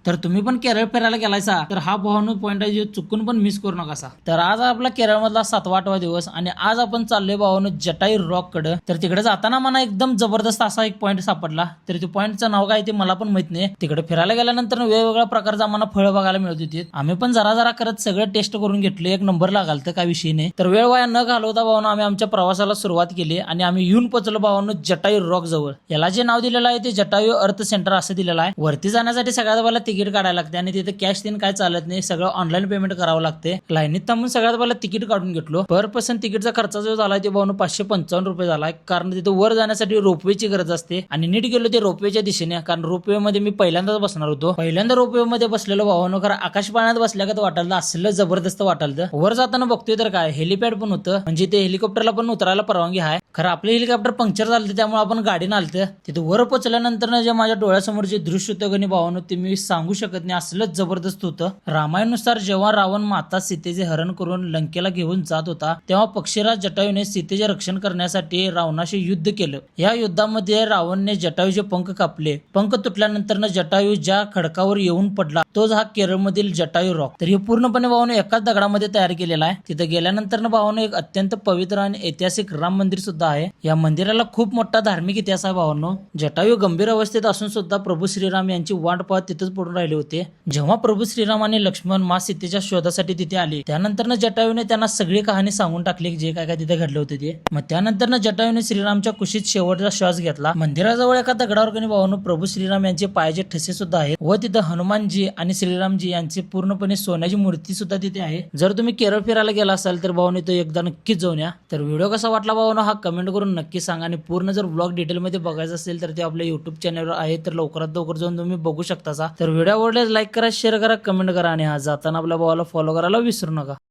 तर तुम्ही पण केरळ फिरायला गेलायसा तर हा भावानो पॉईंट आहे जो चुकून पण मिस करू नका. तर आज आपला केरळमधला 7वा-8वा दिवस आणि आज आपण चाललोय भावानो जटायू रॉक कडे. तर तिकडे जाताना मला एकदम जबरदस्त असा एक पॉईंट सापडला. तर त्या पॉईंटचं नाव काय ते मला पण माहित नाही. तिकडे फिरायला गेल्यानंतर वेगवेगळ्या प्रकारचा आम्हाला फळं बघायला मिळत होती. आम्ही पण जरा जरा करत सगळं टेस्ट करून घेतले. एक नंबर लागाल तर काय विषय नाही. तर वेळ वाया न घालवता भावानो आम्ही आमच्या प्रवासाला सुरुवात केली आणि आम्ही येऊन पोहोचलो भावानो जटायू रॉक जवळ. याला जे नाव दिलेलं आहे ते जटायू अर्थ सेंटर असं दिलेलं आहे. वरती जाण्यासाठी सगळ्यात पहिला तिकीट काढायला लागते आणि तिथे कॅश तीन काय चालत नाही, सगळं ऑनलाईन पेमेंट करावं लागते. लाईनीत थांबून सगळ्यात पहिला तिकीट काढून घेतलो. पर पर्सन तिकीटचा खर्च जो झालाय ते भावानो 555 रुपये झालाय. कारण तिथे वर जाण्यासाठी रोपवेची गरज असते आणि नीट गेलो ते रोपवेच्या दिशेने. कारण रोपवे मध्ये मी पहिल्यांदाच बसणार होतो. पहिल्यांदा रोपवे मध्ये बसलेलो भावानो. खरं आकाश पाण्यात बसल्यागत वाटायला असलं जबरदस्त वाटायला. वर जाताना बघतोय तर काय हेलिपॅड पण होतं, म्हणजे ते हेलिकॉप्टरला पण उतरायला परवानगी आहे. खरं आपले हेलिकॉप्टर पंक्चर झालं त्यामुळे आपण गाडीनं आलतं. तिथे वर पोहोचल्यानंतर जे माझ्या डोळ्यासमोर जे दृश्य होतं गणी भावानो ते मी सांगू शकत नाही, असलंच जबरदस्त होतं. रामायणानुसार जेव्हा रावण माता सीतेचे हरण करून लंकेला घेऊन जात होता तेव्हा पक्षीराज जटायूने सीतेचे रक्षण करण्यासाठी रावणाशी युद्ध केलं. या युद्धामध्ये रावणने जटायूचे पंख कापले. पंख तुटल्यानंतर जटायू ज्या खडकावर येऊन पडला तोच हा केरळमधील जटायू रॉक. तर हे पूर्णपणे भावानो एकाच दगडामध्ये तयार केलेला आहे. तिथे गेल्यानंतर भावानो एक अत्यंत पवित्र आणि ऐतिहासिक राम मंदिर सुद्धा आहे. या मंदिराला खूप मोठा धार्मिक इतिहास आहे भावानो. जटायू गंभीर अवस्थेत असून सुद्धा प्रभू श्रीराम यांची वाट पाहत तिथेच पडून राहिले होते. जेव्हा प्रभू श्रीराम आणि लक्ष्मण मा सीतेच्या शोधासाठी तिथे आले त्यानंतर जटायूने त्यांना सगळी कहाणी सांगून टाकली जे काय काय तिथे घडले होते ते. मग त्यानंतर जटायूने श्रीरामच्या कुशीत शेवटचा श्वास घेतला. मंदिराजवळ एका दगडावर कणी भावानो प्रभू श्रीराम यांचे पायाचे ठसे सुद्धा आहेत व तिथे हनुमानजी आणि श्रीरामजी यांची पूर्णपणे सोन्याची मूर्ती सुद्धा तिथे आहे. जर तुम्ही केरळ फिरायला गेला असाल तर भावानो तो एकदा नक्कीच जाऊन या. तर व्हिडिओ कसा वाटला भावानो हा कमेंट करून नक्की सांगा आणि पूर्ण जर ब्लॉग डिटेलमध्ये बघायचं असेल तर ते आपल्या युट्यूब चॅनलवर आहे, तर लवकरात लवकर जाऊन तुम्ही बघू शकता. तर व्हिडिओ आवडल्यास लाईक करा, शेअर करा, कमेंट करा आणि हा जाताना आपल्या भावाला फॉलो करायला विसरू नका.